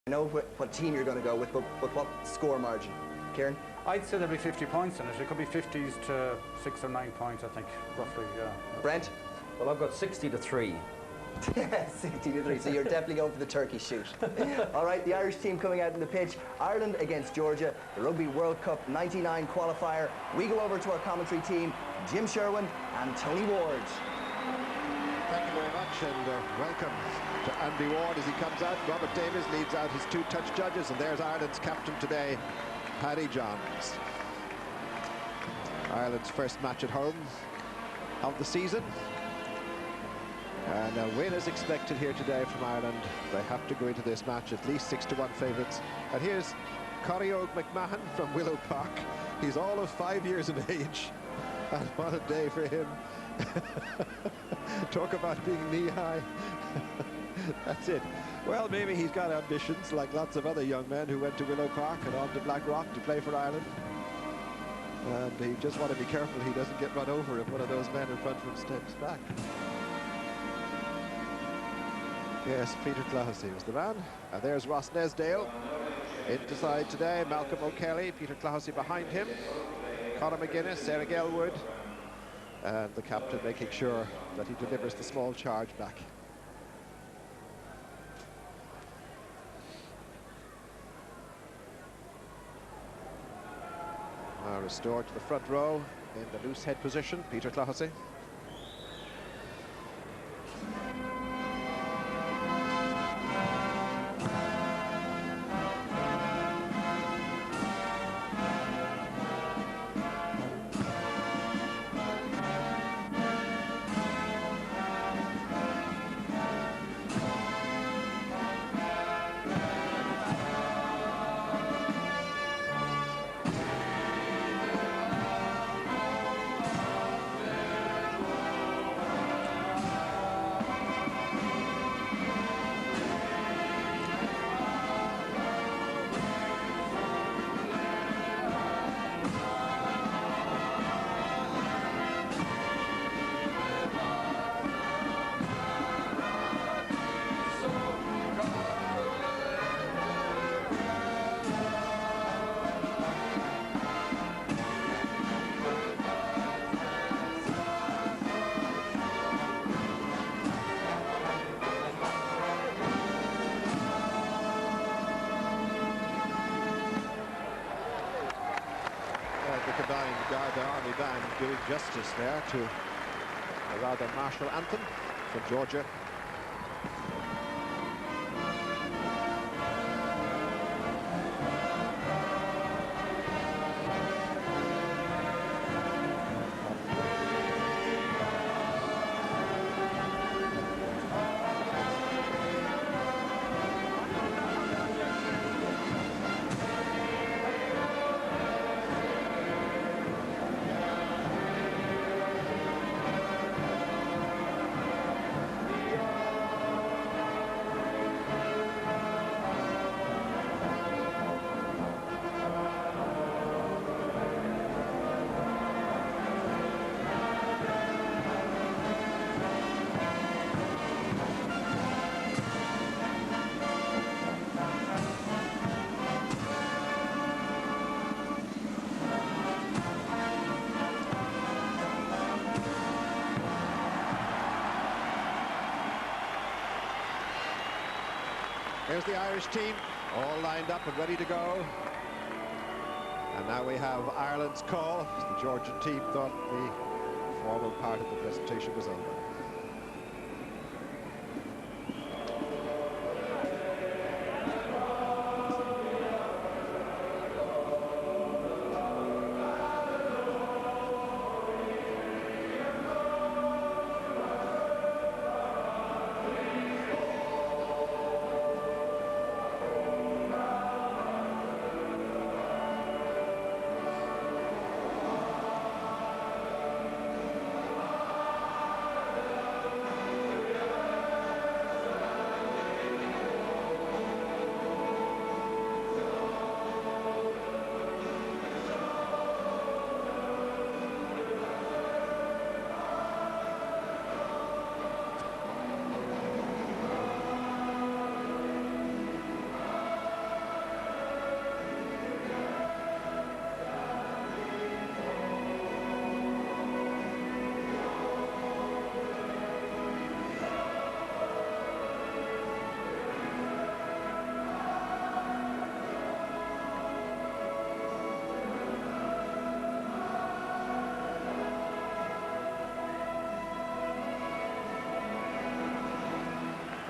I know what team you're going to go with, but what score margin? Kieran? I'd say there'll be 50 points in it. It could be 50s to 6 or 9 points, I think, roughly, yeah. Brent? Well, I've got 60-3. 60-3, so you're definitely going for the turkey shoot. All right, the Irish team coming out in the pitch. Ireland against Georgia, the Rugby World Cup '99 qualifier. We go over to our commentary team, Jim Sherwin and Tony Ward. Thank you very much, and welcome to Andy Ward as he comes out. Robert Davies leads out his two touch judges, and there's Ireland's captain today, Paddy Johns. Ireland's first match at home of the season. And a win is expected here today from Ireland. They have to go into this match at least 6-1 favourites. And here's Corriogue McMahon from Willow Park. He's all of 5 years of age. And what a day for him. Talk about being knee-high. That's it. Well, maybe he's got ambitions like lots of other young men who went to Willow Park and on to Blackrock to play for Ireland. And he just want to be careful he doesn't get run over if one of those men in front of him steps back. Yes, Peter Clohessy was the man. And there's Ross Nesdale into side today. Malcolm O'Kelly, Peter Clohessy behind him. Conor McGuinness, Eric Elwood. And the captain making sure that he delivers the small charge back. Now restored to the front row in the loose head position, Peter Clohessy. Army band doing justice there to a rather martial anthem from Georgia. Here's the Irish team, all lined up and ready to go. And now we have Ireland's call. The Georgian team thought the formal part of the presentation was over.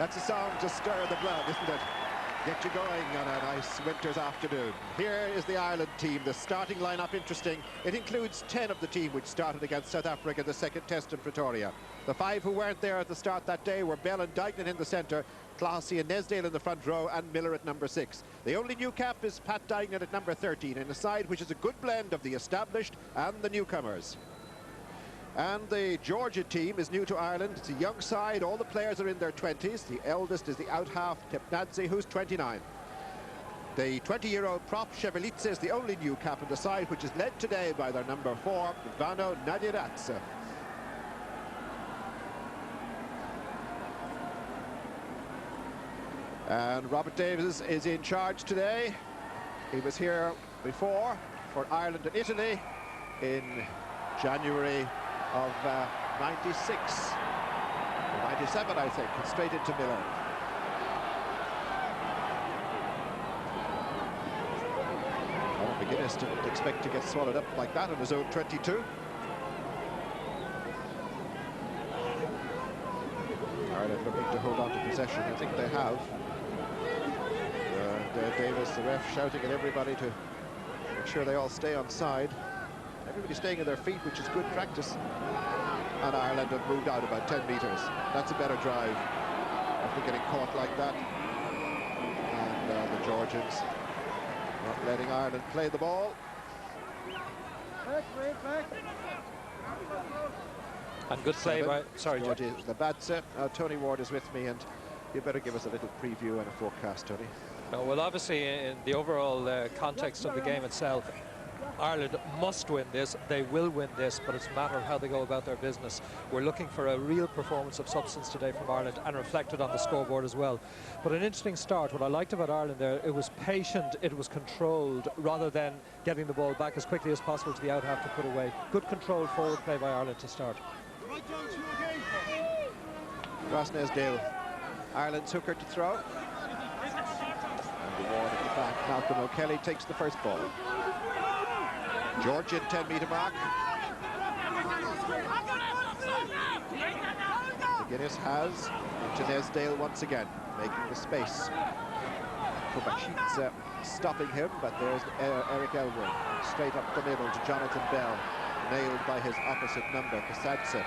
That's a song to stir the blood, isn't it? Get you going on a nice winter's afternoon. Here is the Ireland team. The starting lineup interesting. It includes 10 of the team which started against South Africa in the second test in Pretoria. The 5 who weren't there at the start that day were Bell and Dignan in the centre, Clohessy and Nesdale in the front row, and Miller at number 6. The only new cap is Pat Dignan at number 13, in a side which is a good blend of the established and the newcomers. And the Georgia team is new to Ireland. It's a young side. All the players are in their 20s. The eldest is the out-half, Tepnadze, who's 29. The 20-year-old prop, Shevelidze, is the only new cap in the side, which is led today by their number 4, Vano Nadiradze. And Robert Davies is in charge today. He was here before for Ireland and Italy in January of 96, or 97, I think, and straight into Miller. McGuinness didn't expect to get swallowed up like that on his own 22. Ireland looking to hold on to possession. I think they have. Davis, the ref, shouting at everybody to make sure they all stay on side. Everybody staying on their feet, which is good practice. And Ireland have moved out about 10 metres. That's a better drive after getting caught like that. And the Georgians not letting Ireland play the ball. And good play by... Sorry, Georgie, it was the bad set. Tony Ward is with me, and you better give us a little preview and a forecast, Tony. Well, obviously, in the overall context of the game itself, Ireland must win this. They will win this, but it's a matter of how they go about their business. We're looking for a real performance of substance today from Ireland, and reflected on the scoreboard as well. But an interesting start. What I liked about Ireland there, it was patient, it was controlled, rather than getting the ball back as quickly as possible to the out half to put away. Good controlled forward play by Ireland to start. Ross Nesdale, Ireland's hooker to throw. And the ward at the back, Malcolm O'Kelly takes the first ball. Georgian 10-metre mark. McGuinness has into Nesdale once again, making the space. Kovacic stopping him, but there's Eric Elwood straight up the middle to Jonathan Bell, nailed by his opposite number, Kasadze.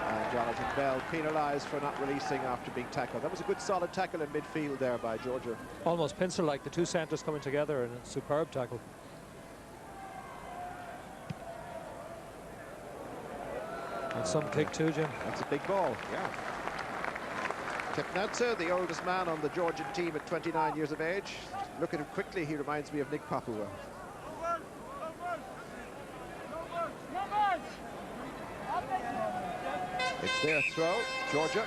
And Jonathan Bell penalised for not releasing after being tackled. That was a good solid tackle in midfield there by Georgia. Almost pencil-like, the two centres coming together, and a superb tackle. And some kick too, Jim. That's a big ball, yeah. Tepnadze, the oldest man on the Georgian team at 29 years of age. Look at him quickly, he reminds me of Nick Papua. It's their throw, Georgia.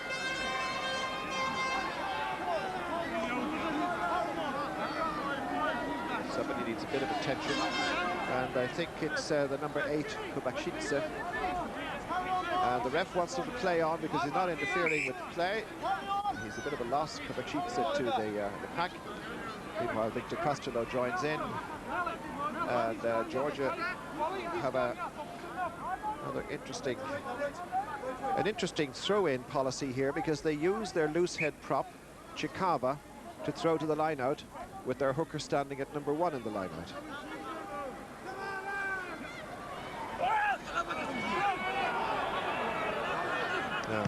Somebody needs a bit of attention, and I think it's the number 8, Kovacic. The ref wants him to play on because he's not interfering with the play. He's a bit of a loss, Kovacic, to the pack. Meanwhile, Victor Costello joins in, and Georgia have another interesting throw-in policy here, because they use their loose head prop, Chikava, to throw to the line-out, with their hooker standing at number 1 in the line-out. Now,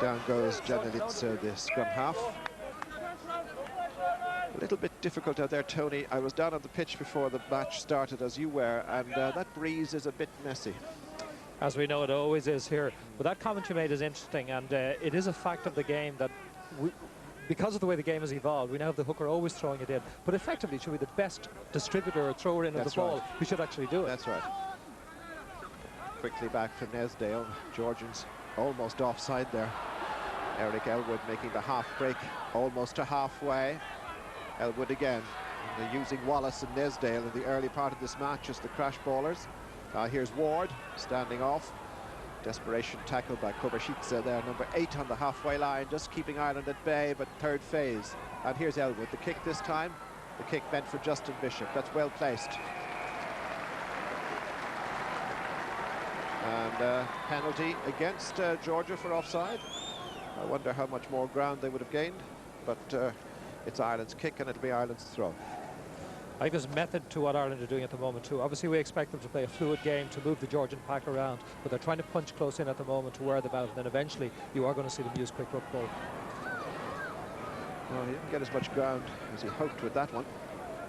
down goes Janelitz, the scrum half. A little bit difficult out there, Tony. I was down on the pitch before the match started, as you were, and that breeze is a bit messy. As we know, it always is here. But that comment you made is interesting, and it is a fact of the game that because of the way the game has evolved, we now have the hooker always throwing it in. But effectively, it should be the best distributor or thrower in of the ball who should actually do it. That's right. Quickly back from Nesdale. Georgians almost offside there. Eric Elwood making the half break almost to halfway. Elwood again. And they're using Wallace and Nesdale in the early part of this match as the crash ballers. Here's Ward standing off. Desperation tackle by Kovacic there, number 8 on the halfway line, just keeping Ireland at bay, but third phase. And here's Elwood, the kick this time. The kick meant for Justin Bishop. That's well placed. And penalty against Georgia for offside. I wonder how much more ground they would have gained, but it's Ireland's kick and it'll be Ireland's throw. I think there's method to what Ireland are doing at the moment too. Obviously we expect them to play a fluid game to move the Georgian pack around, but they're trying to punch close in at the moment to wear them out, and then eventually you are going to see them use quick ruck ball. Well, he didn't get as much ground as he hoped with that one,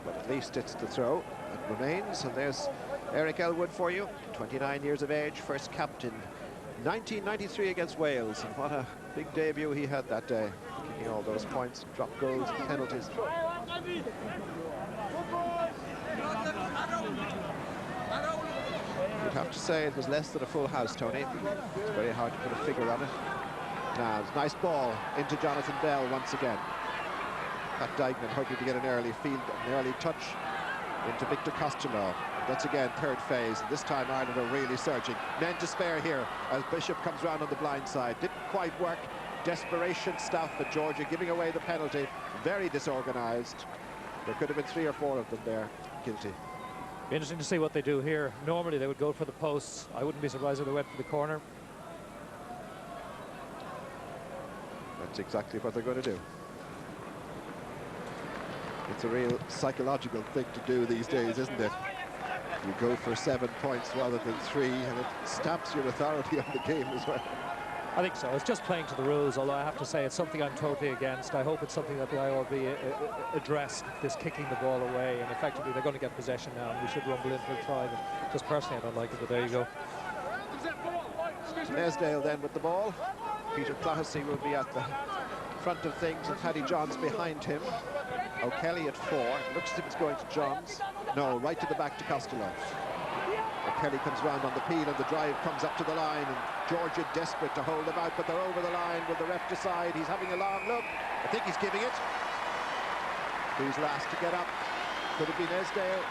but at least it's the throw that remains. And there's Eric Elwood for you, 29 years of age, first captain, 1993 against Wales, and what a big debut he had that day, kicking all those points, drop goals, penalties. You'd have to say it was less than a full house, Tony. It's very hard to put a figure on it. Now, it's a nice ball into Jonathan Bell once again. Pat Dignan hoping to get an early field, an early touch into Victor Costello. That's again third phase, and this time Ireland are really surging. Men to spare here as Bishop comes round on the blind side. Didn't quite work. Desperation stuff, but Georgia giving away the penalty. Very disorganised. There could have been 3 or 4 of them there guilty. Be interesting to see what they do here. Normally they would go for the posts. I wouldn't be surprised if they went for the corner. That's exactly what they're going to do. It's a real psychological thing to do these days, isn't it? You go for 7 points rather than 3, and it stamps your authority on the game as well. I think so. It's just playing to the rules, although I have to say it's something I'm totally against. I hope it's something that the IRB address, this kicking the ball away, and effectively they're going to get possession now, and we should rumble in for a try. But just personally, I don't like it, but there you go. Nesdale then with the ball. Peter Clohessy will be at the front of things, and Paddy Johns behind him. O'Kelly at 4. It looks as if it's going to Johns. No, right to the back to Costello. O'Kelly comes round on the peel, and the drive comes up to the line, and Georgia desperate to hold them out, but they're over the line. Will the ref decide? He's having a long look. I think he's giving it. Who's last to get up? Could it be Nesdale?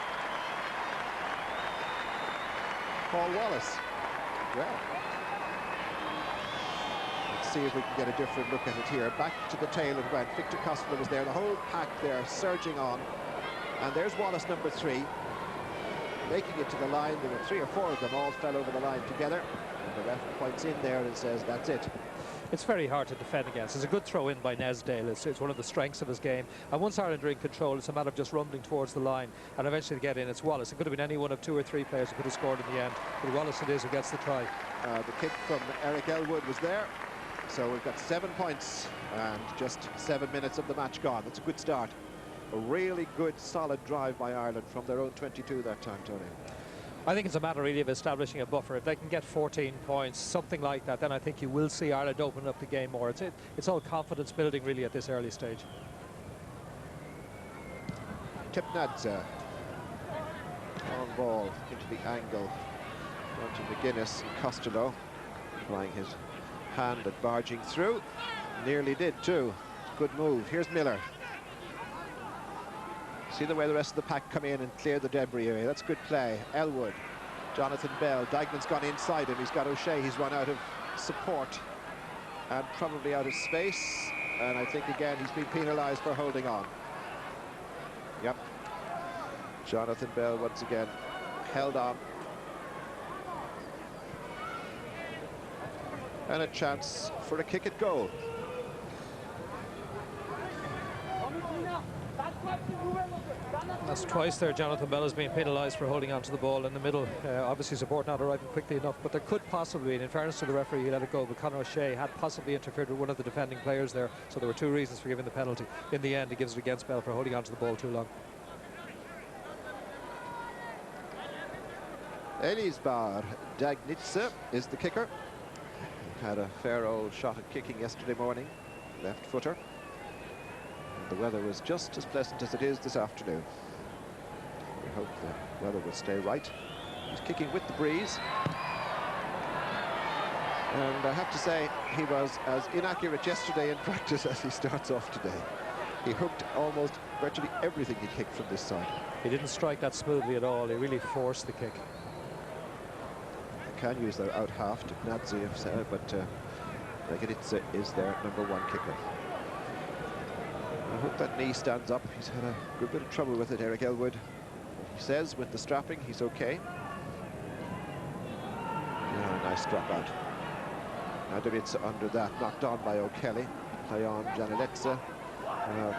Paul Wallace. Well, let's see if we can get a different look at it here. Back to the tail it went. Victor Costello was there. The whole pack there surging on. And there's Wallace, number 3. Making it to the line. There were 3 or 4 of them, all fell over the line together, and the ref points in there and says that's it. It's very hard to defend against. It's a good throw in by Nesdale. It's one of the strengths of his game, and once Ireland are in control, it's a matter of just rumbling towards the line and eventually get in. It's Wallace. It could have been any one of 2 or 3 players who could have scored in the end, but Wallace it is who gets the try. The kick from Eric Elwood was there, so we've got 7 points and just 7 minutes of the match gone. That's a good start. A really good, solid drive by Ireland from their own 22 that time, Tony. I think it's a matter really of establishing a buffer. If they can get 14 points, something like that, then I think you will see Ireland open up the game more. It's all confidence building really at this early stage. Tipnadze. Long ball into the angle. On to McGuinness and Costello. Applying his hand and barging through. Nearly did too. Good move. Here's Miller. See the way the rest of the pack come in and clear the debris area. That's good play. Elwood, Jonathan Bell. Dignan's gone inside him. He's got O'Shea. He's run out of support and probably out of space. And I think again he's been penalised for holding on. Yep. Jonathan Bell once again held on. And a chance for a kick at goal. That's twice there. Jonathan Bell has been penalised for holding on to the ball in the middle. Obviously support not arriving quickly enough, but there could possibly, and in fairness to the referee, he let it go, but Conor O'Shea had possibly interfered with one of the defending players there, so there were 2 reasons for giving the penalty. In the end, he gives it against Bell for holding on to the ball too long. Elisbar Dagnitze is the kicker. He had a fair old shot at kicking yesterday morning, left footer. And the weather was just as pleasant as it is this afternoon. We hope the weather will stay right. He's kicking with the breeze. And I have to say, he was as inaccurate yesterday in practice as he starts off today. He hooked almost virtually everything he kicked from this side. He didn't strike that smoothly at all. He really forced the kick. They can use their out half to Gnadzi, but Dagnitze is their #1 kicker. I hope that knee stands up. He's had a good bit of trouble with it, Eric Elwood. He says with the strapping, he's okay. Yeah, nice drop out. RWC under that, knocked on by O'Kelly. Play on Janiletsa.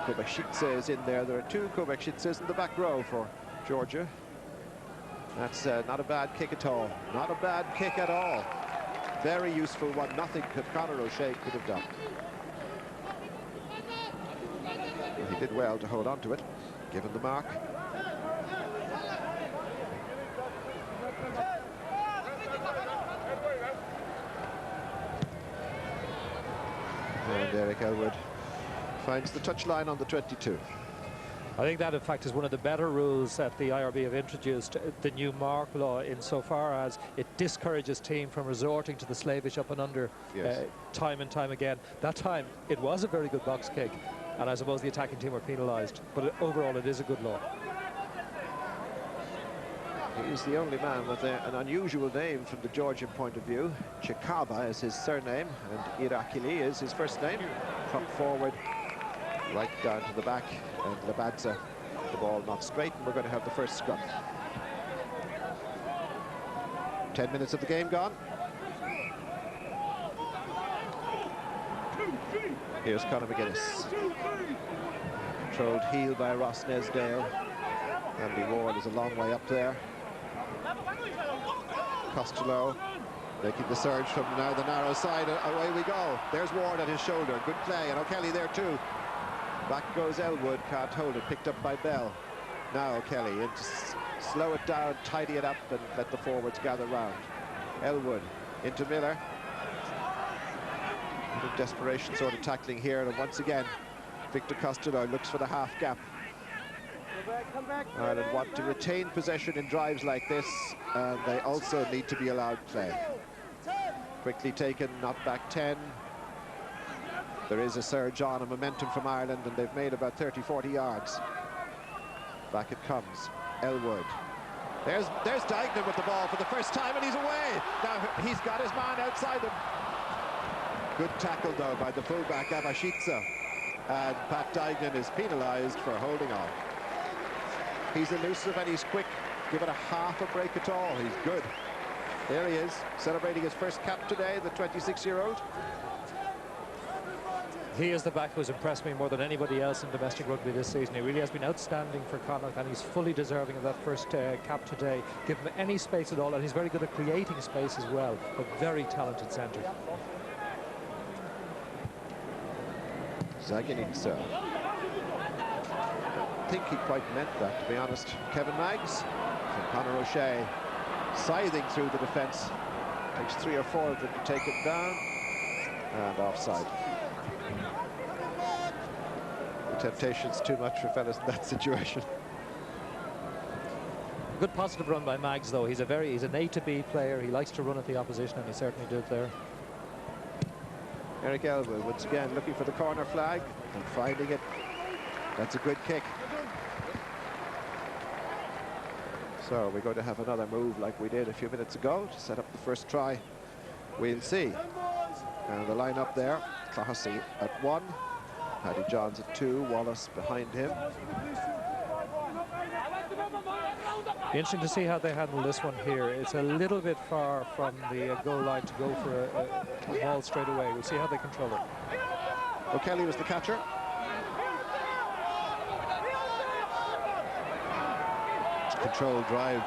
Kovacic is in there. There are two Kovacics in the back row for Georgia. That's not a bad kick at all. Not a bad kick at all. Very useful one. Nothing Conor O'Shea could have done. He did well to hold on to it, given the mark. And Eric Elwood finds the touchline on the 22. I think that, in fact, is one of the better rules that the IRB have introduced, the new mark law, insofar as it discourages team from resorting to the slavish up and under time and time again. That time, it was a very good box kick, and I suppose the attacking team were penalised. But overall, it is a good law. He's the only man with an unusual name from the Georgian point of view. Chikava is his surname, and Irakili is his first name. Prop forward, right down to the back, and Labadza, the ball not straight, and we're going to have the first scrum. 10 minutes of the game gone. Here's Conor McGuinness. Controlled heel by Ross Nesdale. Andy Ward is a long way up there. Costello making the surge from now the narrow side. Away we go. There's Ward at his shoulder. Good play, and O'Kelly there too. Back goes Elwood, can't hold it, picked up by Bell. Now O'Kelly in to slow it down, tidy it up, and let the forwards gather round. Elwood into Miller. A bit of desperation sort of tackling here, and once again Victor Costello looks for the half gap. Ireland want to retain possession in drives like this, and they also need to be allowed play. Quickly taken, not back 10. There is a surge on, a momentum from Ireland, and they've made about 30-40 yards. Back it comes. Elwood. There's Dignan with the ball for the first time, and he's away. Now he's got his man outside him. Good tackle, though, by the fullback, Abashitsa. And Pat Dignan is penalised for holding on. He's elusive and he's quick. Give it a half a break at all. He's good. There he is, celebrating his first cap today, the 26-year-old. He is the back who's impressed me more than anybody else in domestic rugby this season. He really has been outstanding for Connacht, and he's fully deserving of that first cap today. Give him any space at all, and he's very good at creating space as well. A very talented centre. Zaginitsa. I think he quite meant that, to be honest. Kevin Maggs and Conor O'Shea scything through the defence. Takes 3 or 4 of them to take it down, and offside. The temptation's too much for fellas in that situation. Good positive run by Maggs, though. He's an A to B player. He likes to run at the opposition, and he certainly did there. Eric Elwood once again looking for the corner flag and finding it. That's a good kick. So we're going to have another move like we did a few minutes ago to set up the first try. We'll see. And the lineup there, Clohessy at 1, Paddy Johns at 2, Wallace behind him. Be interesting to see how they handle this one here. It's a little bit far from the goal line to go for a ball straight away. We'll see how they control it. O'Kelly was the catcher. Controlled drive.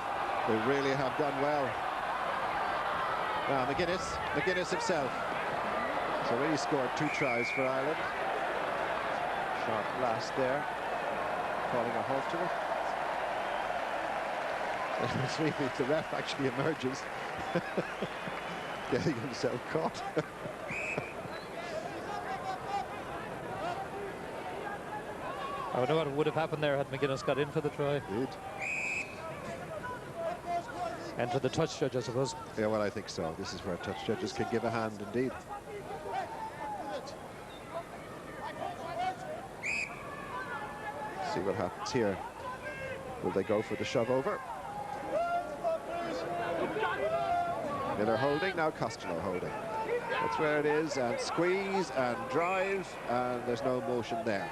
They really have done well. Now McGuinness himself. He's already scored 2 tries for Ireland. Sharp blast there. Calling a halt to it. It's really the ref actually emerges. Getting himself caught. I don't know what would have happened there had McGuinness got in for the try. Indeed. Enter the touch judge, I suppose. Yeah, well, I think so. This is where touch judges can give a hand, indeed. See what happens here. Will they go for the shove over? Miller holding, now Costello holding. That's where it is, and squeeze and drive, and there's no motion there.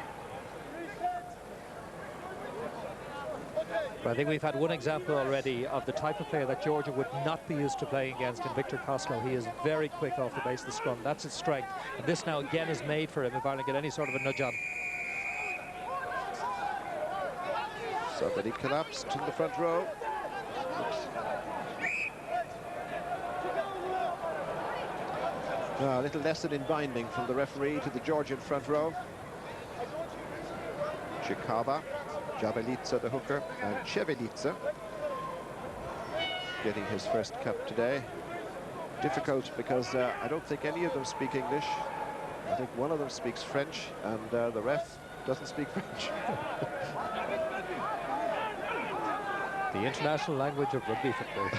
But I think we've had one example already of the type of player that Georgia would not be used to playing against in Victor Costello. He is very quick off the base of the scrum. That's his strength. And this now again is made for him if Ireland get any sort of a nudge on. Somebody collapsed in the front row. A little lesson in binding from the referee to the Georgian front row. Chikava, Jabelica, the hooker, and Chevelica getting his first cap today. Difficult because I don't think any of them speak English. I think one of them speaks French, and the ref doesn't speak French. The international language of rugby football.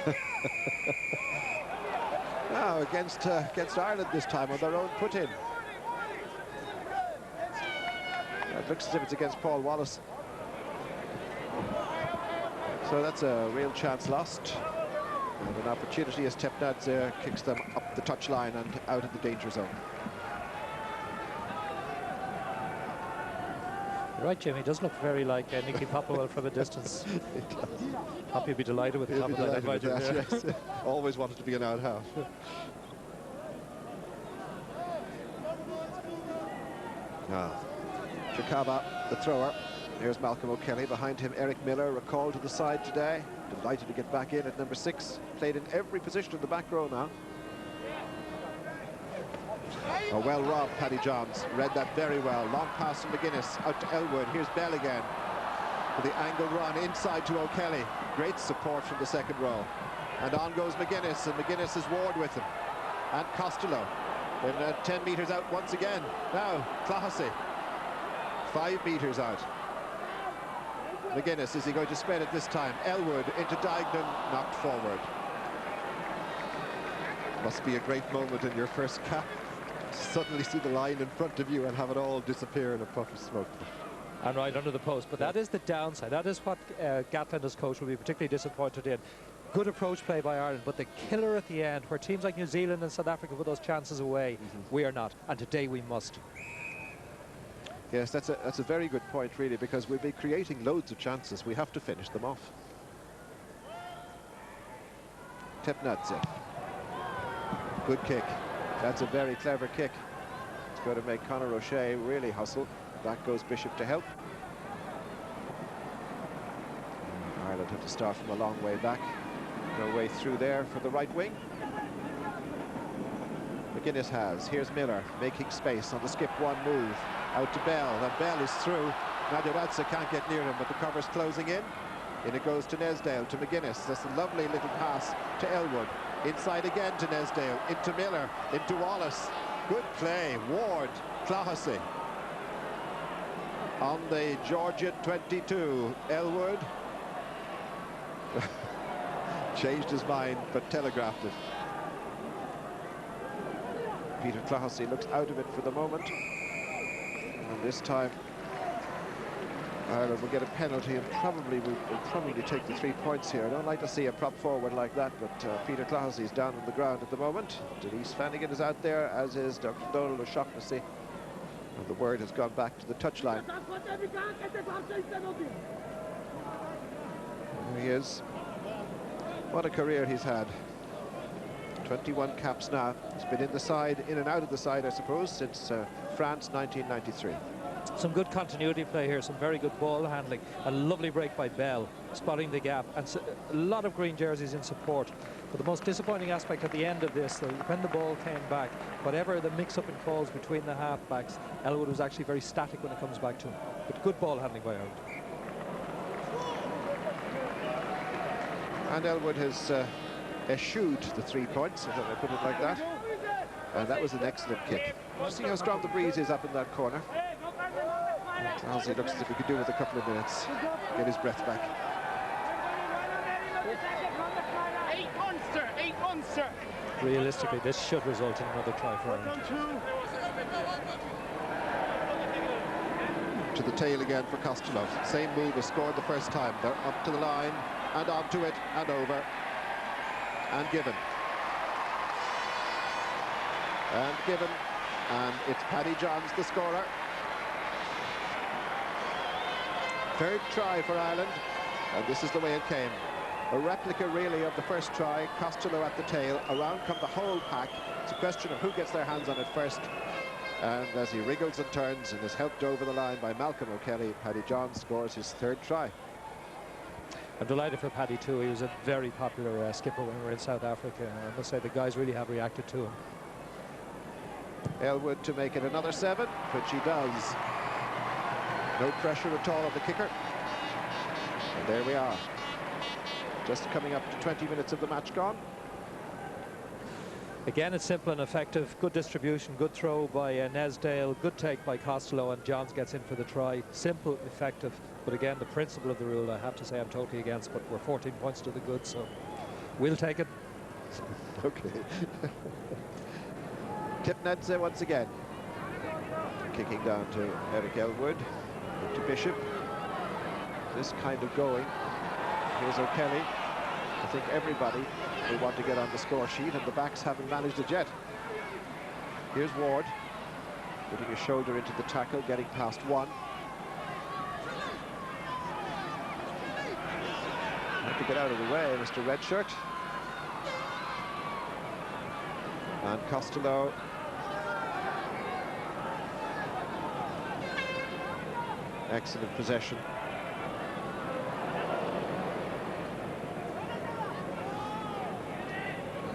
Now against Ireland this time on their own put-in. It looks as if it's against Paul Wallace. So that's a real chance lost. And an opportunity as Tepnadze kicks them up the touchline and out of the danger zone. You're right, Jimmy. It does look very like Nicky Popplewell from a distance. Hope you'll be delighted with the compliment. I invite you there. Yes. Always wanted to be an out half. Now, Chikava, the thrower. Here's Malcolm O'Kelly. Behind him, Eric Miller, recalled to the side today. Delighted to get back in at number 6. Played in every position in the back row now. Oh, well robbed, Paddy Johns. Read that very well. Long pass from McGuinness out to Elwood. Here's Bell again. With the angle run inside to O'Kelly. Great support from the second row. And on goes McGuinness, and McGuinness is Ward with him. And Costello. And 10 metres out once again. Now, Clohessy. 5 metres out. McGuinness, is he going to spread it this time? Elwood into Dignan, knocked forward. Must be a great moment in your first cap. Suddenly see the line in front of you and have it all disappear in a puff of smoke. And right under the post. But that is the downside. That is what Gatland, as coach, will be particularly disappointed in. Good approach play by Ireland, but the killer at the end, where teams like New Zealand and South Africa put those chances away, we are not. And today we must. Yes, that's a very good point, really, because we'll be creating loads of chances. We have to finish them off. Tepnadze. Good kick. That's a very clever kick. It's going to make Conor O'Shea really hustle. Back goes Bishop to help. Ireland have to start from a long way back. No way through there for the right wing. McGuinness has. Here's Miller making space on the skip one move. Out to Bell, and Bell is through. Nadiradze can't get near him, but the cover's closing in. In it goes to Nesdale, to McGuinness. That's a lovely little pass to Elwood. Inside again to Nesdale, into Miller, into Wallace. Good play, Ward, Clohessy. On the Georgia 22, Elwood. Changed his mind, but telegraphed it. Peter Clohessy looks out of it for the moment. And this time, Ireland will get a penalty and will probably take the 3 points here. I don't like to see a prop forward like that, but Peter Clohessy is down on the ground at the moment. Denise Flanagan is out there, as is Dr. Donald O'Shaughnessy. And the word has gone back to the touchline. There he is. What a career he's had. 21 caps now. He's been in the side, in and out of the side, I suppose, since France 1993. Some good continuity play here, some very good ball handling. A lovely break by Bell, spotting the gap, and a lot of green jerseys in support. But the most disappointing aspect at the end of this, though, when the ball came back, whatever the mix-up in calls between the half-backs, Elwood was actually very static when it comes back to him. But good ball handling by Ireland. And Elwood has eschewed the 3 points, if I put it like that. And that was an excellent kick. See how strong the breeze is up in that corner. Clohessy looks as if he could do with a couple of minutes. Get his breath back. 8 monster, 8 monster. Realistically, this should result in another try for Ireland. To the tail again for Costello. Same move as scored the first time. They're up to the line and onto it and over. And given. And given. And it's Paddy Johns, the scorer. Third try for Ireland. And this is the way it came. A replica, really, of the first try. Costello at the tail. Around come the whole pack. It's a question of who gets their hands on it first. And as he wriggles and turns and is helped over the line by Malcolm O'Kelly, Paddy Johns scores his third try. I'm delighted for Paddy too. He was a very popular skipper when we were in South Africa. And I must say the guys really have reacted to him. Elwood to make it another 7, which he does. No pressure at all on the kicker. And there we are. Just coming up to 20 minutes of the match gone. Again, it's simple and effective. Good distribution, good throw by Nesdale, good take by Costello, and Johns gets in for the try. Simple, effective. But again, the principle of the rule, I have to say I'm totally against, but we're 14 points to the good, so we'll take it. Okay. Tipnadze once again. Kicking down to Eric Elwood, to Bishop. This kind of going. Here's O'Kelly. I think everybody will want to get on the score sheet, and the backs haven't managed it yet. Here's Ward, putting his shoulder into the tackle, getting past one. Have to get out of the way, Mr. Redshirt. And Costello. Excellent possession.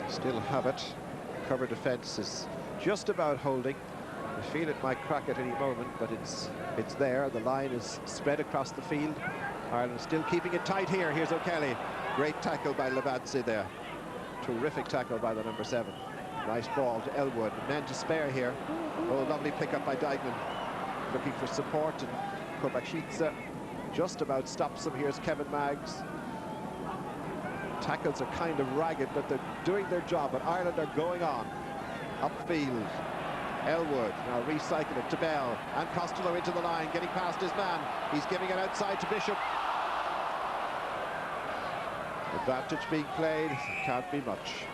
Still have it. Cover defence is just about holding. I feel it might crack at any moment, but it's there. The line is spread across the field. Ireland still keeping it tight here. Here's O'Kelly. Great tackle by Levadze there. Terrific tackle by the number 7. Nice ball to Elwood. Men to spare here. Oh, lovely pick-up by Dignan. Looking for support, and Kovacic just about stops him. Here's Kevin Maggs. Tackles are kind of ragged, but they're doing their job. But Ireland are going on. Upfield. Elwood now recycle it to Bell. And Costello into the line, getting past his man. He's giving it outside to Bishop. Advantage being played. Can't be much.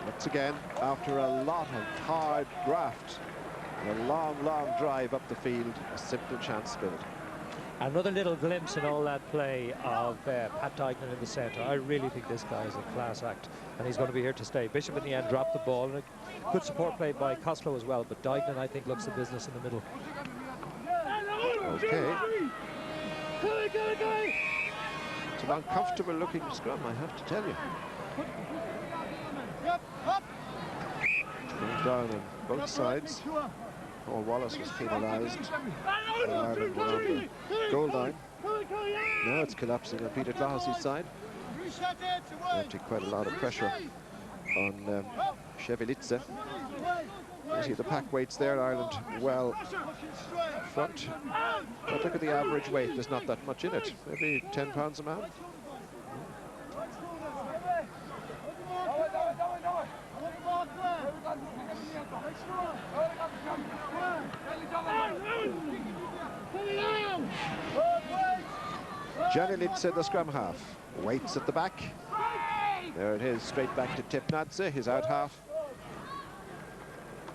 Once again, after a lot of hard graft and a long, long drive up the field, a simple chance spilled. Another little glimpse in all that play of Pat Dignan in the centre. I really think this guy is a class act, and he's going to be here to stay. Bishop in the end dropped the ball. And a good support play by Costello as well, but Dignan, I think, looks the business in the middle. Okay. It's an uncomfortable looking scrum, I have to tell you. Going down on both sides. Paul Wallace was penalised. Ireland were on the goal line. Now it's collapsing on Peter Clohessey's side. Actually quite a lot of pressure on Shevelice. You see the pack weights there, Ireland well front. But look at the average weight, there's not that much in it. Maybe 10 pounds a man. Janilitze, the scrum half, waits at the back. There it is, straight back to Tipnadze, his out half.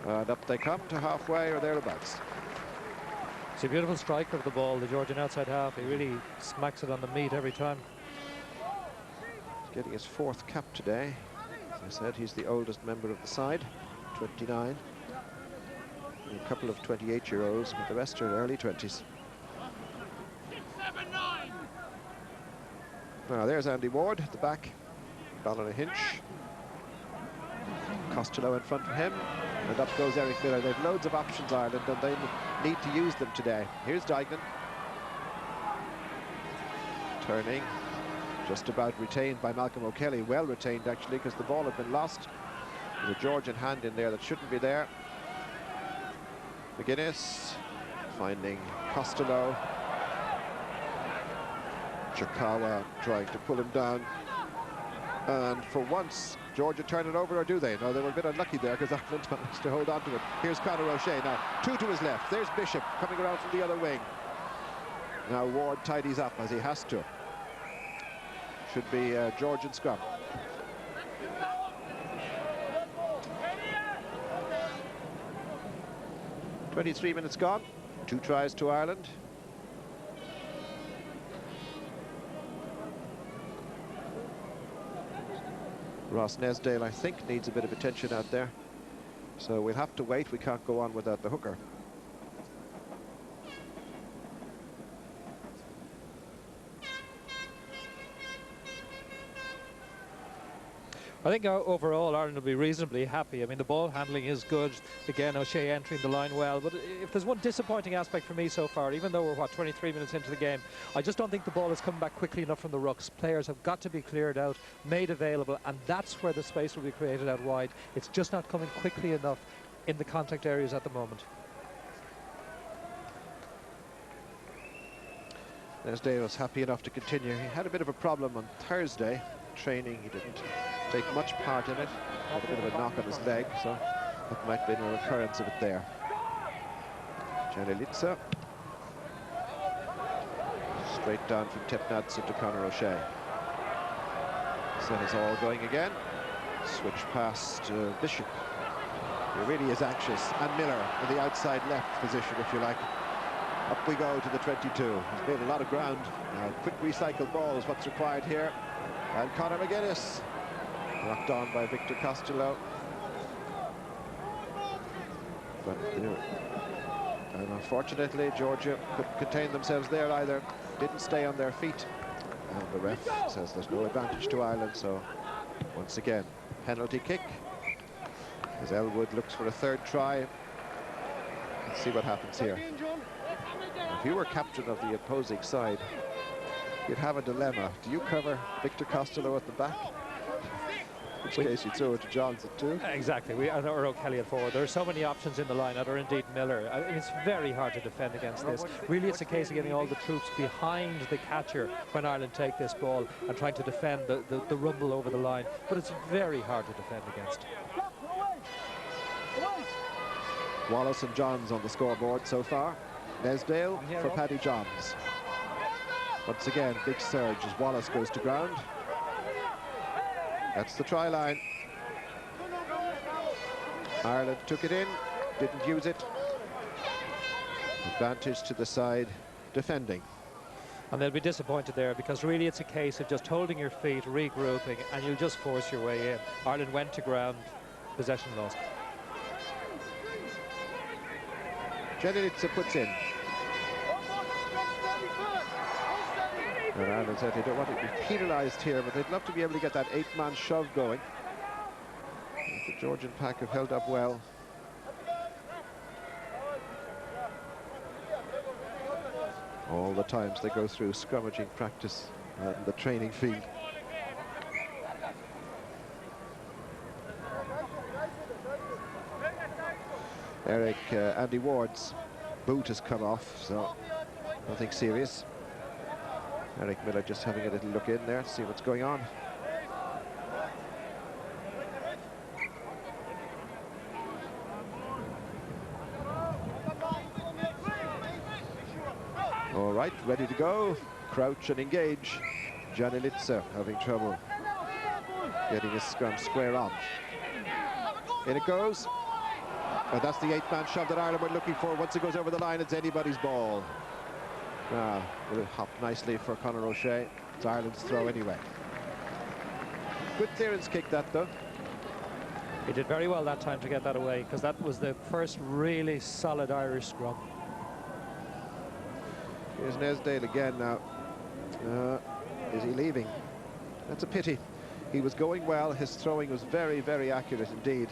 And up they come to halfway or thereabouts. It's a beautiful striker of the ball, the Georgian outside half. He really smacks it on the meat every time. He's getting his 4th cap today. As I said, he's the oldest member of the side, 29. And a couple of 28-year-olds, but the rest are early 20s. Now there's Andy Ward at the back. Ball on a hinch. Costello in front of him. And up goes Eric Miller. They've loads of options, Ireland, and they need to use them today. Here's Dignan. Turning. Just about retained by Malcolm O'Kelly. Well retained, actually, because the ball had been lost. There's a Georgian hand in there that shouldn't be there. McGuinness finding Costello. Chikawa trying to pull him down. And for once, Georgia turn it over, or do they? No, they were a bit unlucky there because Ireland managed to hold on to it. Here's Conor O'Shea now. 2 to his left. There's Bishop coming around from the other wing. Now Ward tidies up as he has to. Should be Georgian scrum. "23 minutes gone. 2 tries to Ireland. Ross Nesdale, I think, needs a bit of attention out there. So we'll have to wait. We can't go on without the hooker. I think overall Ireland will be reasonably happy. I mean, the ball handling is good. Again, O'Shea entering the line well. But if there's one disappointing aspect for me so far, even though we're, what, 23 minutes into the game, I just don't think the ball is coming back quickly enough from the rucks. Players have got to be cleared out, made available, and that's where the space will be created out wide. It's just not coming quickly enough in the contact areas at the moment. Nesdale was happy enough to continue. He had a bit of a problem on Thursday. Training, he didn't take much part in it. Had a bit of a knock on his leg, so that might have been a recurrence of it there. Janelitsa. Straight down from Tepnatsa to Conor O'Shea. Set us all going again. Switch pass to Bishop. He really is anxious. And Miller in the outside left position, if you like. Up we go to the 22. He's made a lot of ground. Now, quick recycled ball is what's required here. And Conor McGuinness, knocked on by Victor Costello. But, and unfortunately, Georgia couldn't contain themselves there either. Didn't stay on their feet. And the ref says there's no advantage to Ireland, so once again, penalty kick. As Elwood looks for a third try. Let's see what happens here. If you were captain of the opposing side, you'd have a dilemma. Do you cover Victor Costello at the back? In which case you'd throw it to Johnson too. Exactly, or O'Kelly at forward. There are so many options in the lineup, or indeed Miller. I mean, it's very hard to defend against this. Really, it's a case of getting all the troops behind the catcher when Ireland take this ball and trying to defend the rumble over the line. But it's very hard to defend against. Wallace and Johns on the scoreboard so far. Nesdale for Paddy Johns. Once again, big surge as Wallace goes to ground. That's the try line. Ireland took it in, didn't use it. Advantage to the side defending. And they'll be disappointed there, because really it's a case of just holding your feet, regrouping, and you'll just force your way in. Ireland went to ground, possession lost. Janelitsa puts in. And Ireland said they don't want to be penalised here, but they'd love to be able to get that 8-man shove going. The Georgian pack have held up well. All the times they go through scrummaging practice in the training field. Andy Ward's boot has come off, so nothing serious. Eric Miller just having a little look in there to see what's going on. All right, ready to go. Crouch and engage. Janelitsa having trouble getting his scrum square on. In it goes. And that's the 8-man shove that Ireland were looking for. Once it goes over the line, it's anybody's ball. Will it hop nicely for Conor O'Shea? It's Ireland's throw anyway. Good clearance kick that, though. He did very well that time to get that away, because that was the first really solid Irish scrum. Here's Nesdale again now. Is he leaving? That's a pity. He was going well. His throwing was very, very accurate indeed.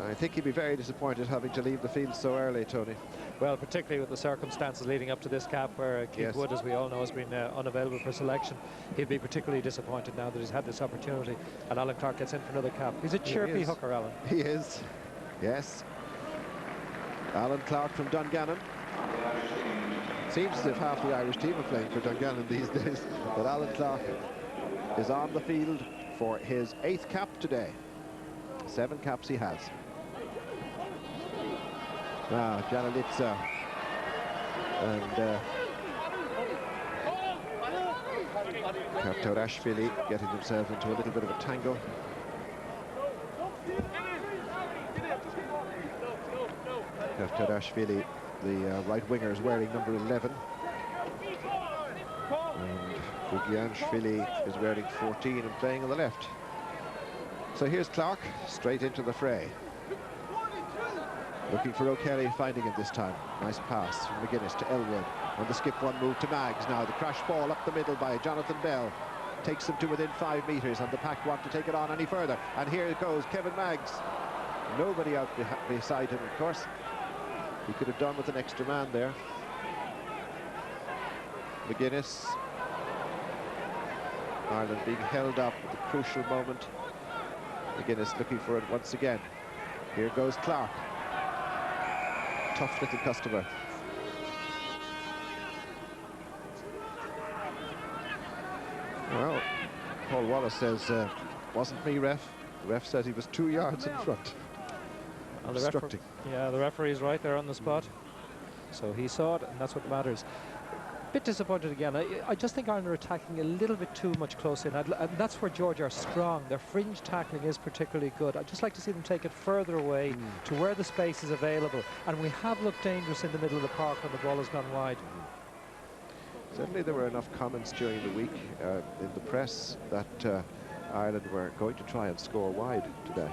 I think he'd be very disappointed having to leave the field so early, Tony. Well, particularly with the circumstances leading up to this cap, where Keith Wood, as we all know, has been unavailable for selection. He'd be particularly disappointed now that he's had this opportunity, and Alan Clark gets in for another cap. He's a chirpy hooker, Alan. He is, yes. Alan Clark from Dungannon. Seems as if half the Irish team are playing for Dungannon these days, but Alan Clark is on the field for his 8th cap today. 7 caps he has. Now, Janelitsa and Kartorashvili getting himself into a little bit of a tangle. Kartorashvili, the right winger, is wearing number 11. And Fugianshvili is wearing 14 and playing on the left. So here's Clark, straight into the fray. Looking for O'Kelly, finding him this time. Nice pass from McGuinness to Elwood. On the skip one move to Maggs. Now the crash ball up the middle by Jonathan Bell. Takes him to within 5 metres, and the pack want to take it on any further. And here it goes, Kevin Maggs. Nobody out beside him, of course. He could have done with an extra man there. McGuinness. Ireland being held up at the crucial moment. McGuinness looking for it once again. Here goes Clark. Tough little customer. Well, Paul Wallace says, wasn't me, ref. The ref said he was 2 yards in front. Well, the referee's right there on the spot. So he saw it, and that's what matters. Bit disappointed again. I just think Ireland are attacking a little bit too much close in, and that's where Georgia are strong. Their fringe tackling is particularly good. I'd just like to see them take it further away to where the space is available. And we have looked dangerous in the middle of the park when the ball has gone wide. Certainly there were enough comments during the week in the press that Ireland were going to try and score wide today.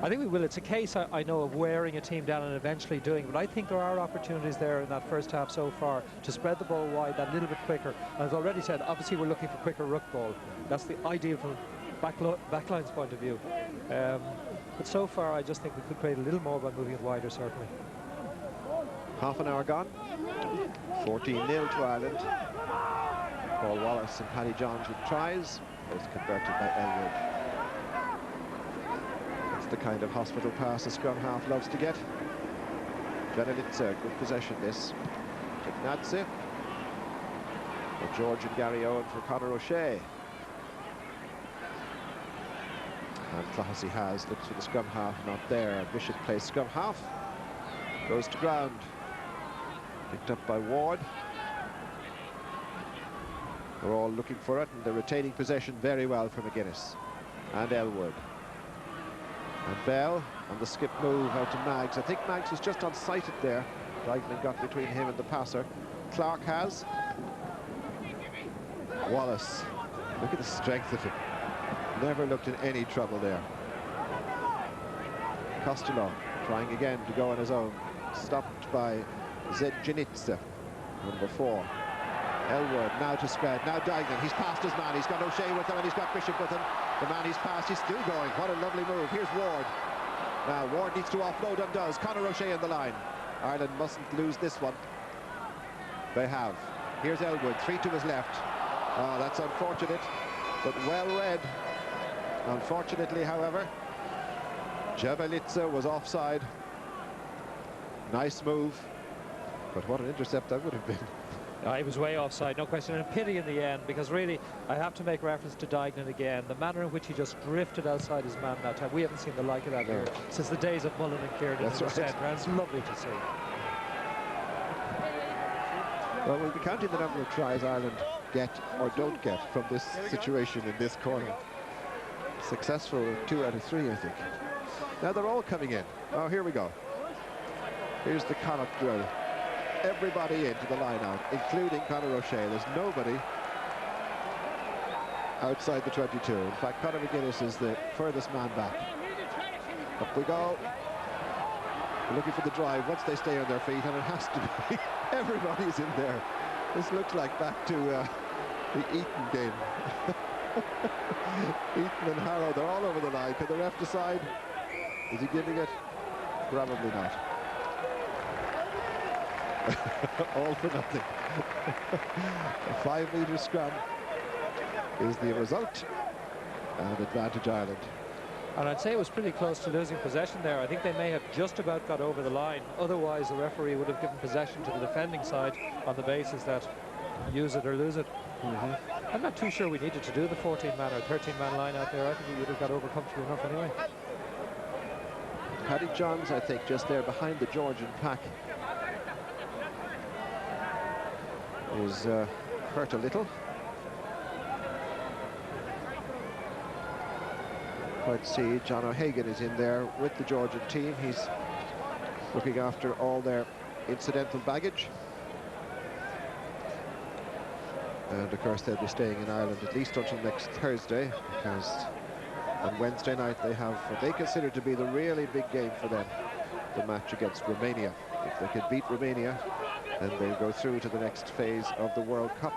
I think we will. It's a case, I know, of wearing a team down and eventually doing it, but I think there are opportunities there in that first half so far to spread the ball wide that little bit quicker. And as already said, obviously we're looking for quicker ruck ball. That's the ideal from backline's point of view. But so far I just think we could create a little more by moving it wider, certainly. Half an hour gone. 14-0 to Ireland. Paul Wallace and Paddy Johns with tries, both converted by Elwood. It's the kind of hospital pass a scrum half loves to get. Janelitsa, good possession this. To Gnadze. For George and Gary Owen for Conor O'Shea. And Clohessy has, looks for the scrum half, not there. Bishop plays scrum half. Goes to ground. Picked up by Ward. They're all looking for it, and they're retaining possession very well for McGuinness and Elwood. And Bell on the skip move out to Maggs. I think Maggs was just unsighted there. Dykeman got between him and the passer. Clark has. Wallace. Look at the strength of him. Never looked in any trouble there. Costello trying again to go on his own. Stopped by Zedjanitsa, number 4. Elwood now to spread, now Dykeman, he's passed his man, he's got O'Shea with him and he's got Bishop with him. The man he's passed, he's still going, what a lovely move. Here's Ward. Now Ward needs to offload and does. Conor O'Shea in the line. Ireland mustn't lose this one. They have. Here's Elwood, 3 to his left. Oh, that's unfortunate, but well read. Unfortunately, however, Janelitsa was offside. Nice move, but what an intercept that would have been. He was way offside, no question, and a pity in the end, because really I have to make reference to Dykeman again. The manner in which he just drifted outside his man that time, we haven't seen the like of that here since the days of Mullen and Kieran in the centre, and it's lovely to see. Well, we'll be counting the number of tries Ireland get or don't get from this situation in this corner. Successful in 2 out of 3, I think. Now they're all coming in. Oh, here we go. Here's the Connacht drill. Everybody into the line out, including Conor O'Shea. There's nobody outside the 22. In fact, Conor McGuinness is the furthest man back. Up we go. We're looking for the drive once they stay on their feet, and it has to be. Everybody's in there. This looks like back to the Eton game. Eton and Harrow, they're all over the line. Can the ref decide? Is he giving it? Probably not. All for nothing. A 5-metre scrum is the result, and advantage Ireland. And I'd say it was pretty close to losing possession there. I think they may have just about got over the line. Otherwise, the referee would have given possession to the defending side on the basis that use it or lose it. I'm not too sure we needed to do the 14-man or 13-man line out there. I think we would have got over comfortably enough anyway. Paddy Johns, I think, just there behind the Georgian pack, is hurt a little. Quite see John O'Hagan is in there with the Georgian team. He's looking after all their incidental baggage. And of course they'll be staying in Ireland at least until next Thursday, because And Wednesday night they have what they consider to be the really big game for them, the match against Romania. If they could beat Romania, then they'll go through to the next phase of the World Cup,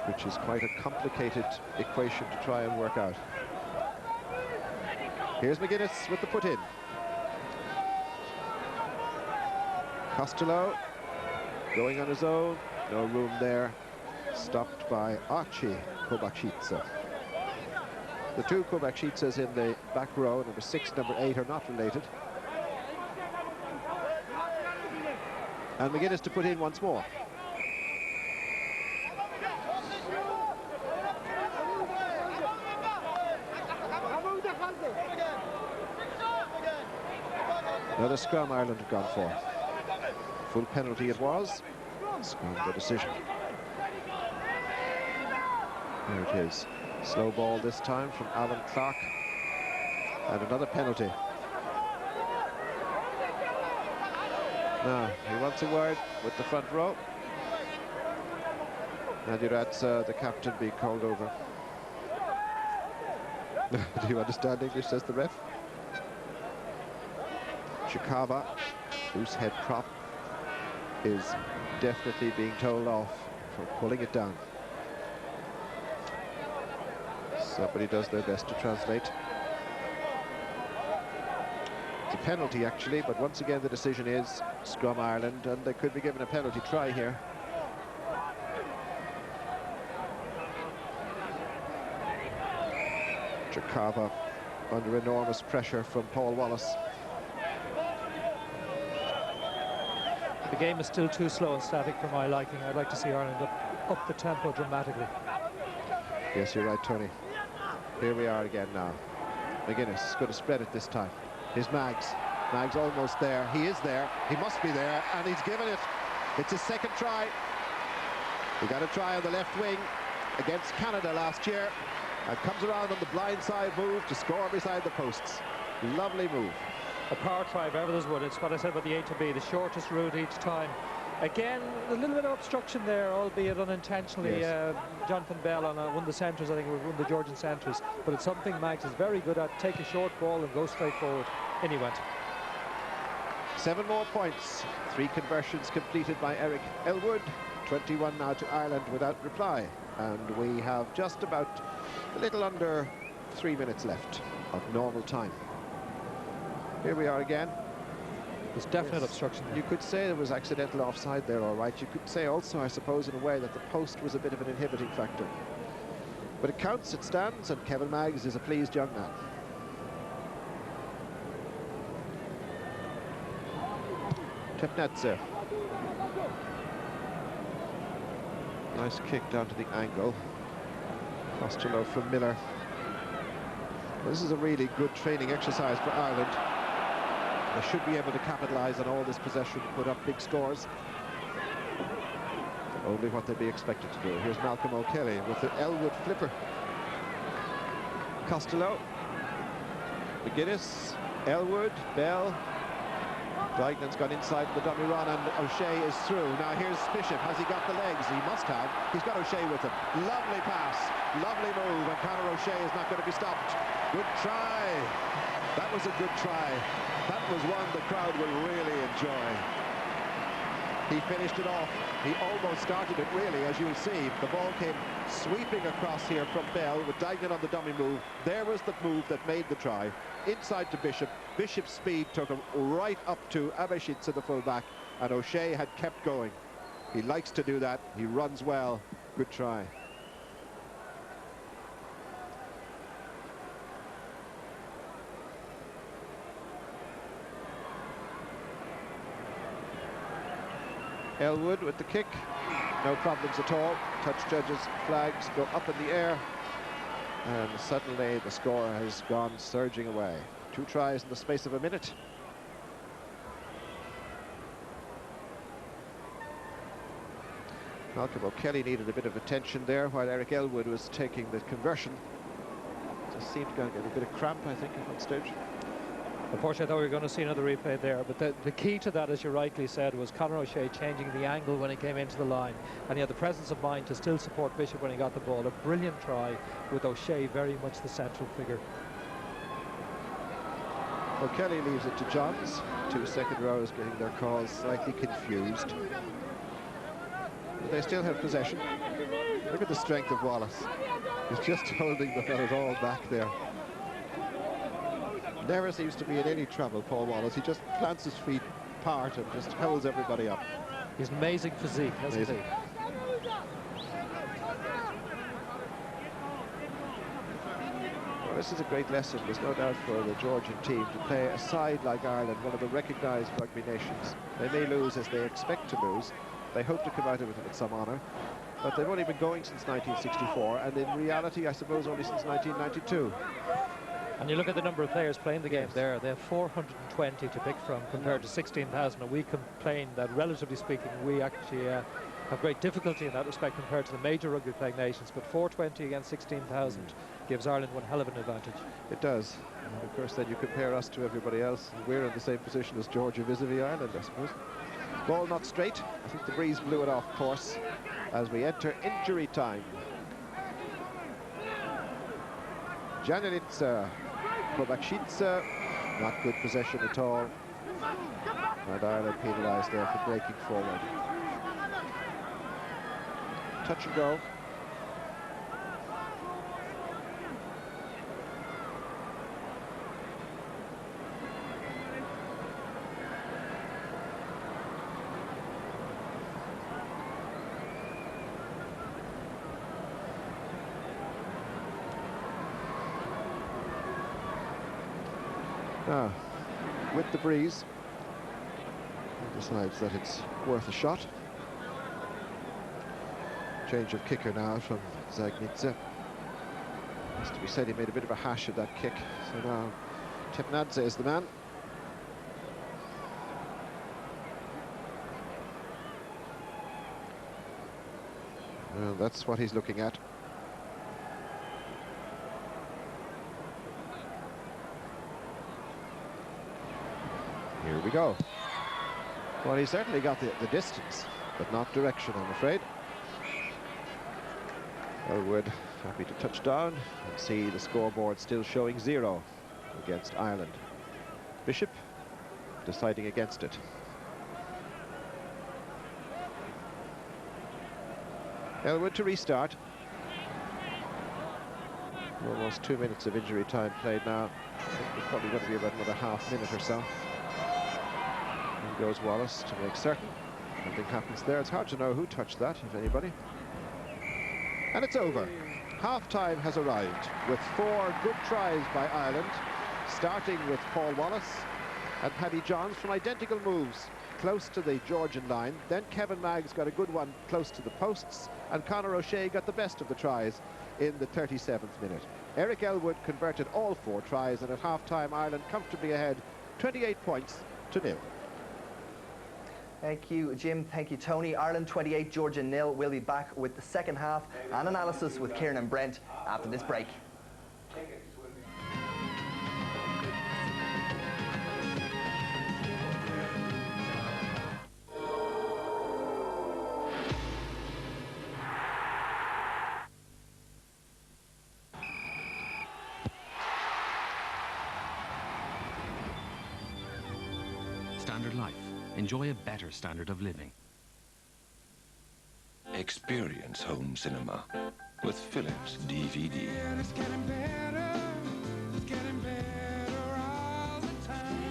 which is quite a complicated equation to try and work out. Here's McGuinness with the put-in. Costello going on his own, no room there, stopped by Archie Kovacic. The two Kovacicas in the back row, number 6, number 8, are not related. And McGuinness to put in once more. Another scrum Ireland have gone for. Full penalty it was. Scrum the decision. There it is. Slow ball this time from Alan Clark. And another penalty. Now, he wants a word with the front row. Nadiratsa, the captain, being called over. Do you understand English, says the ref? Chikava, loose head prop, is definitely being told off for pulling it down. Somebody does their best to translate. It's a penalty, actually, but once again the decision is scrum Ireland, and they could be given a penalty try here. Chikava under enormous pressure from Paul Wallace. The game is still too slow and static for my liking. I'd like to see Ireland up the tempo dramatically. Yes, you're right, Tony. Here we are again now. McGuinness is going to spread it this time. Here's Maggs. Maggs almost there. He is there. He must be there, and he's given it. It's his second try. He got a try on the left wing against Canada last year, and comes around on the blind side move to score beside the posts. Lovely move. A power try, if ever there's one. It's what I said about the A to B, the shortest route each time. Again, a little bit of obstruction there, albeit unintentionally. Yes. Jonathan Bell on one of the centres, I think it was one of the Georgian centres. But it's something Maggs is very good at. Take a short ball and go straight forward. In he went. 7 more points. 3 conversions completed by Eric Elwood. 21 now to Ireland without reply. And we have just about a little under 3 minutes left of normal time. Here we are again. There's definite obstruction there. You could say there was accidental offside there, all right. You could say also, I suppose, in a way that the post was a bit of an inhibiting factor. But it counts, it stands, and Kevin Maggs is a pleased young man. Tepnetzer. Nice kick down to the angle. Costello from Miller. Well, this is a really good training exercise for Ireland. They should be able to capitalise on all this possession, put up big scores. Only what they'd be expected to do. Here's Malcolm O'Kelly with the Elwood flipper. Costello. McGuinness. Elwood. Bell. Dignan's gone inside the dummy run, and O'Shea is through. Now here's Bishop. Has he got the legs? He must have. He's got O'Shea with him. Lovely pass. Lovely move. And Conor O'Shea is not going to be stopped. Good try. That was a good try. That was one the crowd will really enjoy. He finished it off. He almost started it, really, as you'll see. The ball came sweeping across here from Bell with Dignan on the dummy move. There was the move that made the try. Inside to Bishop. Bishop's speed took him right up to Abeshitsa, the full-back, and O'Shea had kept going. He likes to do that. He runs well. Good try. Elwood with the kick, no problems at all. Touch judges' flags go up in the air, and suddenly the score has gone surging away. 2 tries in the space of a minute. Malcolm O'Kelly needed a bit of attention there while Eric Elwood was taking the conversion. Just seemed to get a bit of cramp, I think, at one stage. Unfortunately, I thought we were going to see another replay there, but the key to that, as you rightly said, was Conor O'Shea changing the angle when he came into the line, and he had the presence of mind to still support Bishop when he got the ball. A brilliant try with O'Shea very much the central figure. O'Kelly leaves it to Johns. 2 second rows getting their calls slightly confused. But they still have possession. Look at the strength of Wallace. He's just holding the fellas all back there. Never seems to be in any trouble, Paul Wallace. He just plants his feet apart and just holds everybody up. He's an amazing physique, hasn't he? Well, this is a great lesson, there's no doubt, for the Georgian team to play a side like Ireland, one of the recognised rugby nations. They may lose as they expect to lose. They hope to come out of it with some honour. But they've only been going since 1964, and in reality, I suppose, only since 1992. And you look at the number of players playing the game there, they have 420 to pick from compared to 16,000. And we complain that, relatively speaking, we actually have great difficulty in that respect compared to the major rugby playing nations. But 420 against 16,000 gives Ireland one hell of an advantage. It does. And of course, then you compare us to everybody else. We're in the same position as Georgia vis-a-vis Ireland, I suppose. Ball not straight. I think the breeze blew it off course as we enter injury time. Janelica, Kovacica, not good possession at all. And Ireland penalised there for breaking forward. Touch and go. Now, with the breeze, he decides that it's worth a shot. Change of kicker now from Zagnitsa. Has to be said, he made a bit of a hash of that kick. So now Tepnadze is the man. Well, that's what he's looking at. Here we go. Well, he certainly got the distance, but not direction, I'm afraid. Elwood happy to touch down and see the scoreboard still showing 0 against Ireland. Bishop deciding against it. Elwood to restart. Almost 2 minutes of injury time played now. I think there's probably going to be about another half minute or so. In goes Wallace to make certain nothing happens there. It's hard to know who touched that, if anybody. And it's over. Half-time has arrived with 4 good tries by Ireland, starting with Paul Wallace and Paddy Johns from identical moves close to the Georgian line. Then Kevin Maggs got a good one close to the posts, and Conor O'Shea got the best of the tries in the 37th minute. Eric Elwood converted all 4 tries, and at half-time Ireland comfortably ahead 28 points to 0. Thank you, Jim. Thank you, Tony. Ireland 28, Georgia 0. We'll be back with the second half and analysis with Kieran and Brent after this break. Standard life. Enjoy a better standard of living. Experience home cinema with Philips DVD. It's getting better all the time.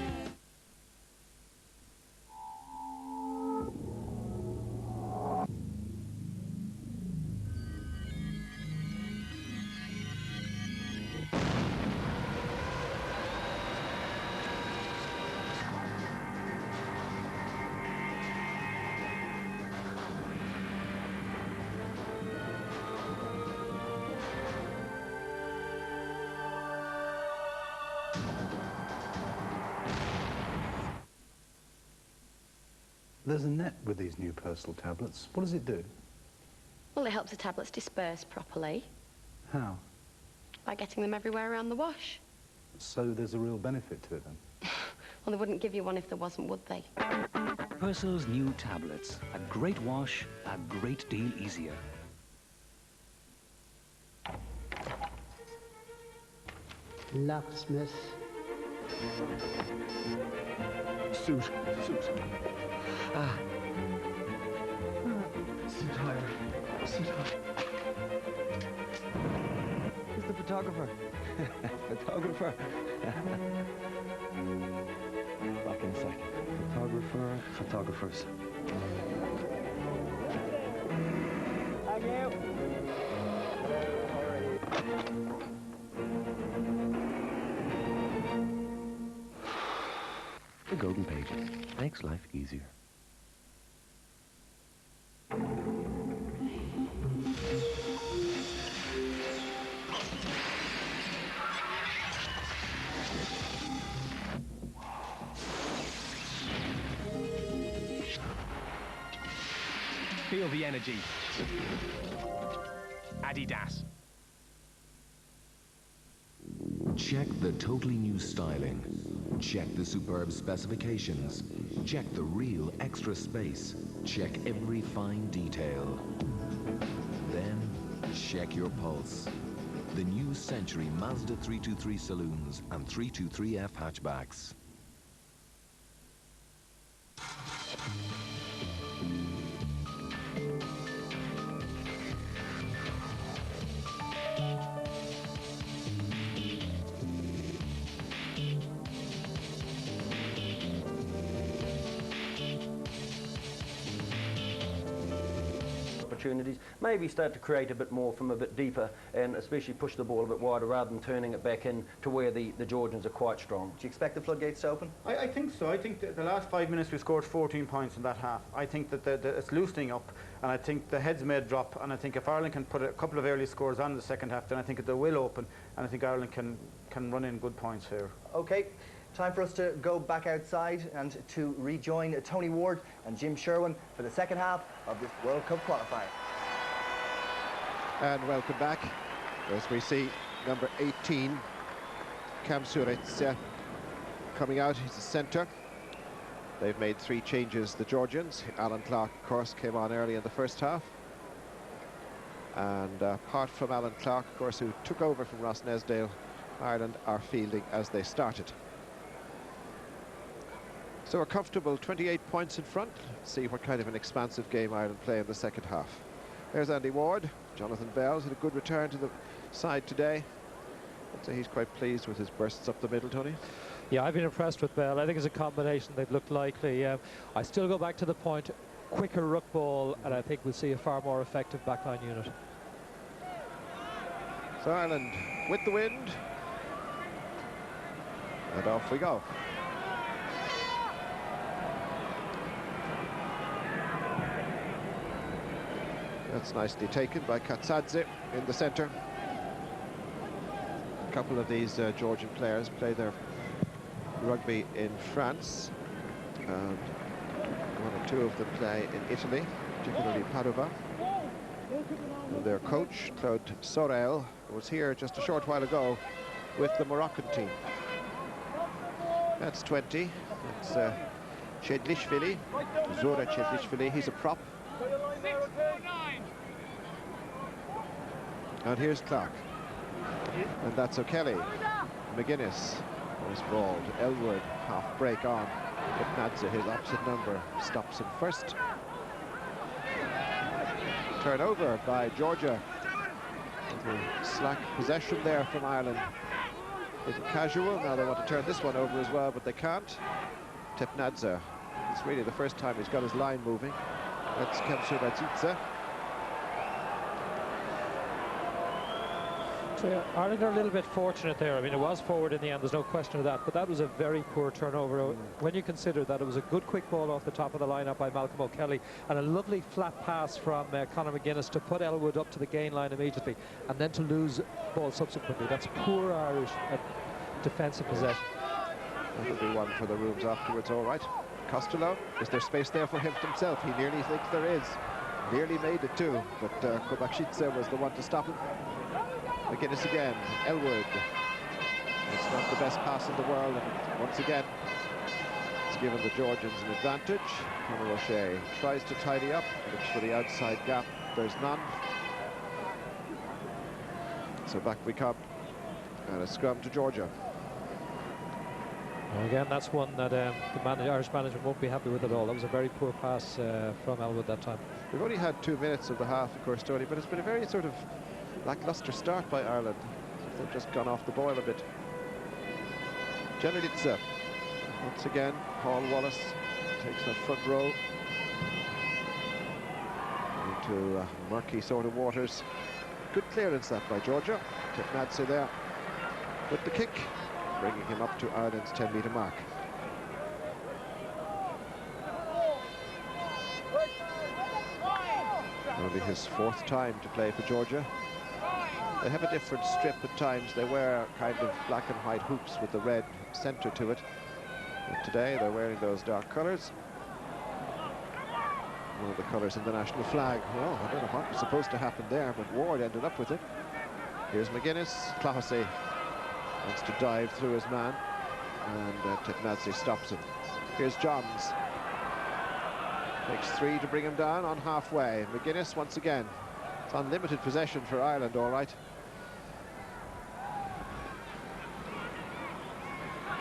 There's a net with these new personal tablets. What does it do? Well, it helps the tablets disperse properly How? by getting them everywhere around the wash. So there's a real benefit to it then? Well, they wouldn't give you one if there wasn't, would they? Persil's new tablets. A great wash, a great deal easier. Locksmith. Suit. Sit higher. Who's the photographer? Photographer. Back in a sec. Photographers. Thank you. The Golden Pages makes life easier. Feel the energy. Adidas. Check the totally new styling. Check the superb specifications. Check the real extra space. Check every fine detail. Then, check your pulse. The new Century Mazda 323 saloons and 323F hatchbacks. Opportunities, maybe start to create a bit more from a bit deeper, and especially push the ball a bit wider rather than turning it back in to where the Georgians are quite strong. Do you expect the floodgates to open? I think so. I think the last 5 minutes we scored 14 points in that half. I think that it's loosening up, and I think the heads may drop, and I think if Ireland can put a couple of early scores on the second half, then I think they will open, and I think Ireland can run in good points here. Okay. Time for us to go back outside and to rejoin Tony Ward and Jim Sherwin for the second half of this World Cup qualifier. And welcome back as we see number 18, Kamsuritz, coming out. He's the centre. They've made 3 changes, the Georgians. Alan Clark, of course, came on early in the first half. And apart from Alan Clark, of course, who took over from Ross Nesdale, Ireland are fielding as they started. So a comfortable 28 points in front. Let's see what kind of an expansive game Ireland play in the second half. There's Andy Ward. Jonathan Bell's had a good return to the side today. I'd say he's quite pleased with his bursts up the middle, Tony. Yeah, I've been impressed with Bell. I think it's a combination. They've looked likely. I still go back to the point, quicker ruck ball, and I think we'll see a far more effective backline unit. So Ireland with the wind. And off we go. That's nicely taken by Katsadze in the centre. A couple of these Georgian players play their rugby in France. And 1 or 2 of them play in Italy, particularly Padova. And their coach, Claude Sorel, was here just a short while ago with the Moroccan team. That's 20. It's Chedlishvili, Zora Chedlishvili. He's a prop. And here's Clark. And that's O'Kelly. McGuinness was balled. Elwood, half break on. But his opposite number, stops him first. Turnover by Georgia. Slack possession there from Ireland. A little casual. Now they want to turn this one over as well, but they can't. Tepnadze. It's really the first time he's got his line moving. That's Kamsuritz. So yeah, Ireland are a little bit fortunate there. I mean, it was forward in the end, there's no question of that, but that was a very poor turnover when you consider that it was a good quick ball off the top of the lineup by Malcolm O'Kelly and a lovely flat pass from Conor McGuinness to put Elwood up to the gain line immediately and then to lose ball subsequently. That's poor Irish defensive possession. That'll be one for the rooms afterwards, all right. Costello, is there space there for him himself? He nearly thinks there is. Nearly made it too, but Kobakshidze was the one to stop him. McGuinness again, Elwood. It's not the best pass in the world, and once again, That's given the Georgians an advantage. Conor O'Shea tries to tidy up, looks for the outside gap. There's none. So back we come. And a scrum to Georgia. Well, again, that's one that the Irish management won't be happy with at all. That was a very poor pass from Elwood that time. We've only had 2 minutes of the half, of course, Tony, but it's been a very sort of lacklustre start by Ireland. They've just gone off the boil a bit. Janelitsa, once again, Paul Wallace takes that front row into murky sort of waters. Good clearance that by Georgia. Teknadze there with the kick, bringing him up to Ireland's 10-metre mark. Only his 4th time to play for Georgia. They have a different strip at times. They wear kind of black and white hoops with the red centre to it. But today they're wearing those dark colours. One of the colours in the national flag. Well, I don't know what was supposed to happen there, but Ward ended up with it. Here's McGuinness. Clohessy wants to dive through his man, and Teknadze stops him. Here's Johns. Takes 3 to bring him down on halfway. McGuinness once again. It's unlimited possession for Ireland, all right.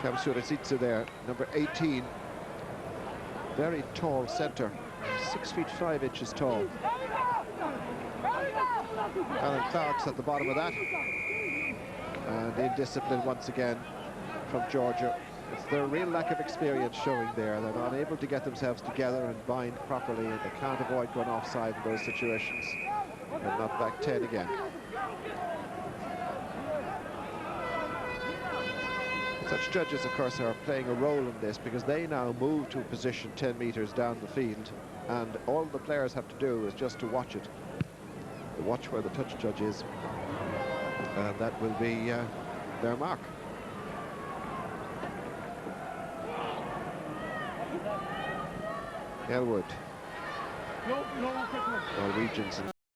Kamsurasitsa there, number 18. Very tall centre, 6 feet 5 inches tall. Alan Clark's at the bottom of that. And indiscipline once again from Georgia. It's their real lack of experience showing there. They're not able to get themselves together and bind properly, and they can't avoid going offside in those situations. And not back 10 again. Such judges, of course, are playing a role in this because they now move to a position 10 metres down the field, and all the players have to do is just to watch it. To watch where the touch judge is, and that will be their mark. Elwood. Norwegians.